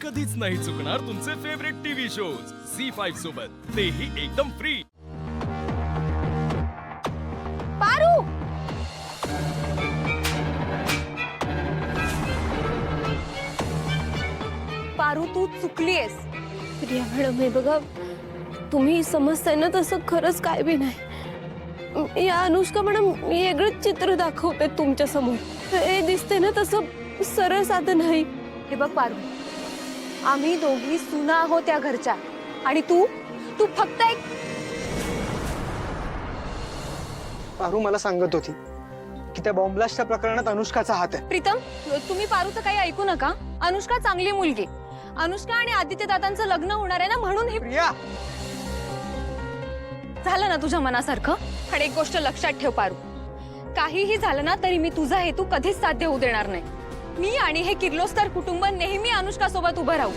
कधीच नाही चुकणार तुमचे फेवरेट टीव्ही शोज झी5 सोबत, तेही एकदम फ्री। पारू, पारू तू चुकलीयस। प्रिया मॅडम, हे बघा, तुम्ही समजताय ना तसं खरंच काय बी नाही। या अनुष्का मॅडम वेगळंच चित्र दाखवते तुमच्या समोर। हे दिसते ना तसं सरळ साधं नाही। हे बघ पारू, आम्ही दोघी सुना आहोत त्या घरच्या, आणि तू तू फक्त एक। पारू मला सांगत होती की त्या बॉम्ब ब्लास्टच्या प्रकरणात अनुष्काचा हात आहे। प्रीतम, तुम्ही पारूचं काही ऐकू नका। अनुष्का चांगली मुलगी, अनुष्का आणि आदित्य दादांचं लग्न होणार आहे ना, म्हणून हे प्रिया, झालं ना तुझ्या मनासारखं। पण एक गोष्ट लक्षात ठेव पारू, काहीही झालं ना तरी मी तुझा हेतू कधीच साध्य होऊ देणार नाही। मी आणि हे किर्लोस्कर कुटुंब नेहमी अनुष्का सोबत उभं राहू।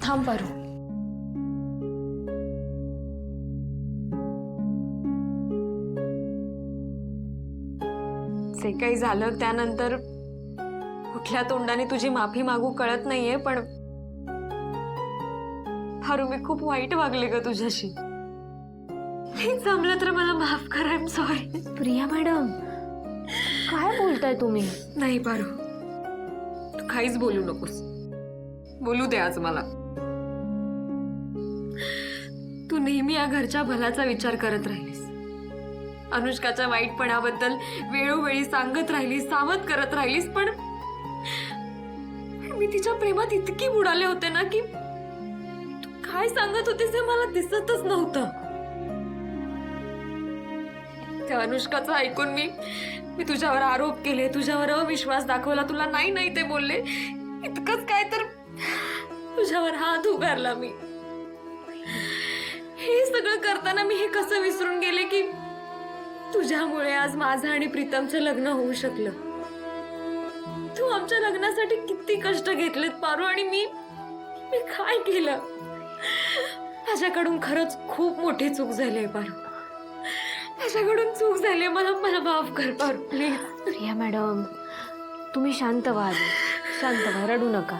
थांब पारू, जे काही झालं त्यानंतर कुठल्या तोंडाने तुझी माफी मागू कळत नाहीये, पण हारू, मी खूप वाईट वागले ग तुझ्याशी। हे जमलं तर मला माफ करा, I am sorry. Priya madam, काय बोलताय तुम्ही? नाही पारू, तू काहीच बोलू नकोस। बोलू दे आज मला। तू नेहमी या घरच्या भल्याचा विचार करत राहिलीस, अनुष्काच्या वाईटपणाबद्दल वेळोवेळी सांगत राहिलीस, सावध करत राहिलीस, पण मी तिच्या प्रेमात इतकी बुडाले होते ना की तू काय सांगत होतीस हे मला दिसतच नव्हतं। त्या अनुष्काचं ऐकून मी तुझ्यावर आरोप केले, तुझ्यावर अविश्वास दाखवला, तुला नाही नाही ते बोलले, इतकंच काय तर तुझ्यावर हात उगारला मी। हे सगळं करताना मी हे कसं विसरून गेले की तुझ्यामुळे आज माझं आणि प्रीतमचं लग्न होऊ शकलं। तू आमच्या लग्नासाठी किती कष्ट घेतलेत पारू, आणि मी काय केलं? माझ्याकडून खरंच खूप मोठी चूक झाली आहे पारू, माझ्याकडून चूक झाली, मला माफ कर पारू, प्लीज। प्रिया मॅडम, तुम्ही शांत व्हा, शांत व्हा, रडू नका।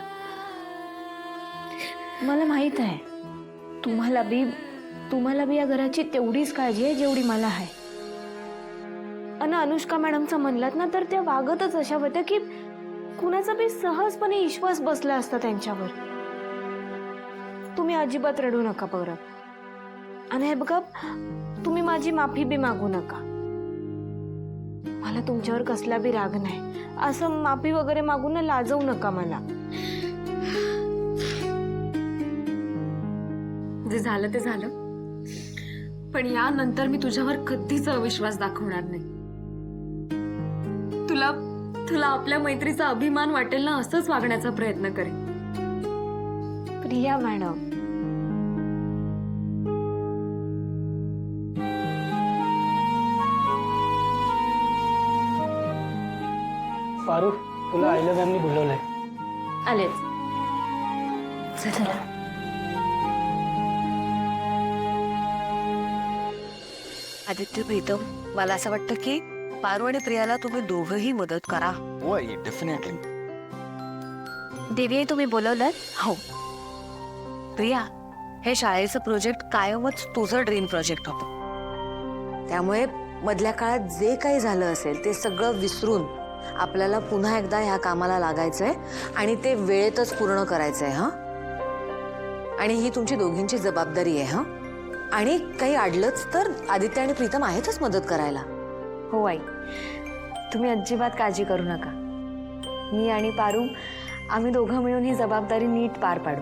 मला माहित आहे तुम्हाला बी या घराची तेवढीच काळजी आहे जेवढी मला आहे। आणि अनुष्का मॅडमचं म्हणलात ना तर त्या वागतच अशा होत्या की कुणाचा बी सहजपणे विश्वास बसला असता त्यांच्यावर। तुम्ही अजिबात रडू नका परत। आणि हे बघा, तुम्ही माझी माफी बी मागू नका। मला तुमच्यावर कसला बी राग नाही, असं माफी वगैरे मागून लाजवू नका मला। जे झालं ते झालं, पण यानंतर मी तुझ्यावर कधीच अविश्वास दाखवणार नाही। तुला आपल्या मैत्रीचा अभिमान वाटेल ना असंच वागण्याचा प्रयत्न करेन। प्रिया मॅडम, पारू, तुला आईला मॅमनी बोलवलंय। आलेच, चला। आदित्य, प्रीतम, मला असं वाटतं की पारू आणि प्रियाला तुम्ही दोघंही मदत करा। होय, डेफिनेटली। देवी, तुम्ही बोलवलं? हो प्रिया, हे शाळेचं प्रोजेक्ट कायमच तुझं ड्रीम प्रोजेक्ट होतं, त्यामुळे मधल्या काळात जे काही झालं असेल ते सगळं विसरून आपल्याला पुन्हा एकदा ह्या कामाला लागायचंय आणि ते वेळेतच पूर्ण करायचंय। हा, आणि ही तुमची दोघींची जबाबदारी आहे। हा, आणि काही अडलंच तर आदित्य आणि प्रीतम आहेतच मदत करायला। हो आई, तुम्ही अजिबात काळजी करू नका। मी आणि पारू आम्ही दोघं मिळून ही जबाबदारी नीट पार पाडू।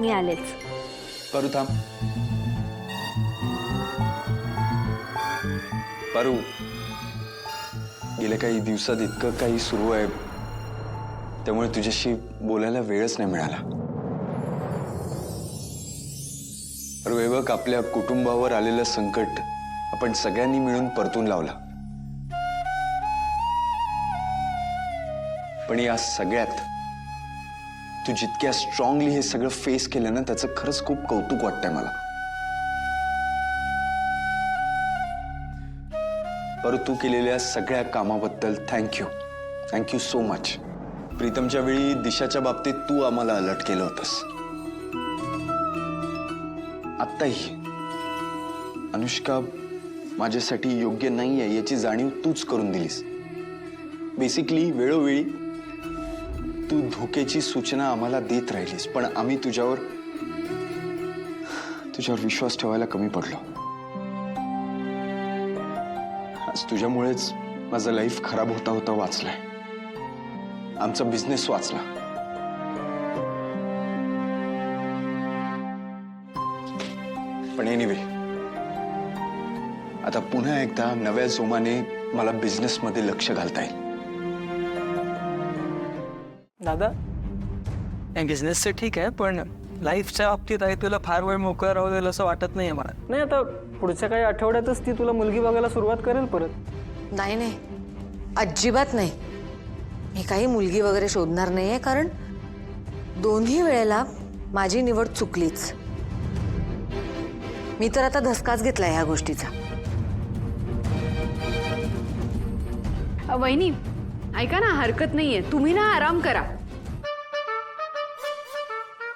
मी आलेच। पारू थांब। पारू, गेल्या काही दिवसात इतकं काही सुरू आहे, त्यामुळे तुझ्याशी बोलायला वेळच नाही मिळाला। तर वैभव, आपल्या कुटुंबावर आलेलं संकट आपण सगळ्यांनी मिळून परतून लावला. पण या सगळ्यात तू जितक्या स्ट्रॉंगली हे सगळं फेस केलं ना, त्याचं खरंच खूप कौतुक वाटतंय मला. पर तू केलेल्या सगळ्या कामाबद्दल थँक्यू सो मच. प्रीतमच्या वेळी दिशाच्या बाबतीत तू आम्हाला अलर्ट केलं होतंस. आत्ताही अनुष्का माझ्यासाठी योग्य नाही आहे याची जाणीव तूच करून दिलीस. बेसिकली वेळोवेळी तू धोक्याची सूचना आम्हाला देत राहिलीस, पण आम्ही तुझ्यावर विश्वास ठेवायला कमी पडलो. आज तुझ्यामुळेच माझं लाईफ खराब होता होता वाचलाय. आमचा बिझनेस वाचला. पण एनिवे, आता पुन्हा एकदा नव्या जोमाने मला बिझनेसमध्ये लक्ष घालता येईल. दादा, बिझनेसचं ठीक आहे, पण लाईफच्या बाबतीत आहे तुला फार वेळ मोकळं राहू देईल असं वाटत नाहीये मला. नाही, आता पुढच्या काही आठवड्यातच ती तुला मुलगी बघायला सुरुवात करेल परत. नाही, अजिबात नाही. मी काही मुलगी वगैरे शोधणार नाहीये, कारण दोन्ही वेळेला माझी निवड चुकलीच. मी तर आता धसकाच घेतलाय ह्या गोष्टीचा. वहिनी ऐका ना, हरकत नाहीये, तुम्ही ना आराम करा.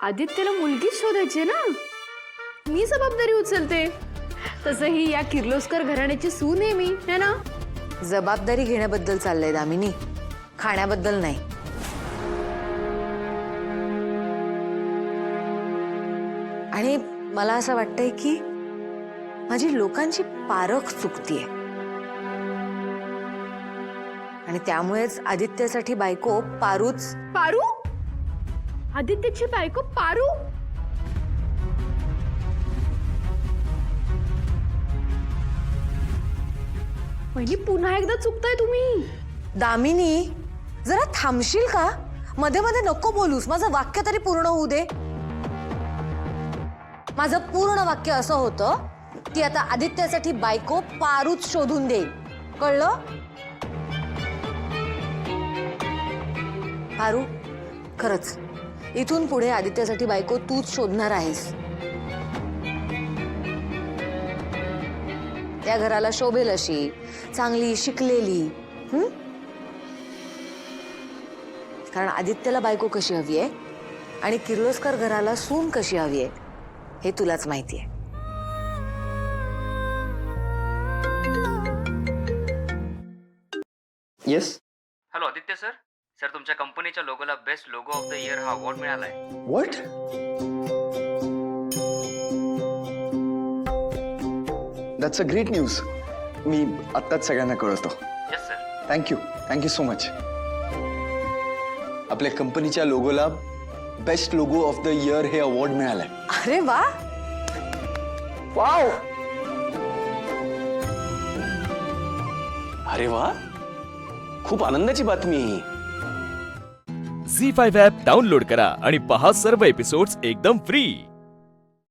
आदित्यला मुलगीच शोधायची ना, मी जबाबदारी उचलते. तसंही या किर्लोस्कर घराण्याची सून आहे मी, है ना. जबाबदारी घेण्याबद्दल चाललंय दामिनी, खाण्याबद्दल नाही. आणि मला असं वाटतंय की माझी लोकांची पारख चुकतीये, आणि त्यामुळेच आदित्यसाठी बायको पारूच. पारू? आदित्यची बायको पारू? वहिनी पुन्हा एकदा चुकताय तुम्ही. दामिनी, जरा थांबशील का? मध्ये मध्ये नको बोलूस. माझं वाक्य तरी पूर्ण होऊ दे. माझं पूर्ण वाक्य असं होतं की आता आदित्यसाठी बायको पारूच शोधून देईल, कळलं? पारू, खरंच इथून पुढे आदित्यसाठी बायको तूच शोधणार आहेस. त्या घराला शोभेल अशी, चांगली शिकलेली. कारण आदित्यला बायको कशी हवी आहे आणि किर्लोस्कर घराला सून कशी हवी आहे हे तुलाच माहिती आहे. Yes. Hello Aditya sir. Sir, तुमच्या कंपनीच्या लोगोला best logo of the year हा अवॉर्ड मिळालाय. What? That's a great news. मी आत्ताच सगळ्यांना कळवतो. Yes sir. Thank you so much. आपल्या कंपनीच्या लोगोला best logo of the year हे अवॉर्ड मिळालंय. अरे वा, वाव, अरे वा, खूप आनंदाची बातमी ही. झी5 ॲप डाउनलोड करा आणि पहा सर्व एपिसोड्स एकदम फ्री.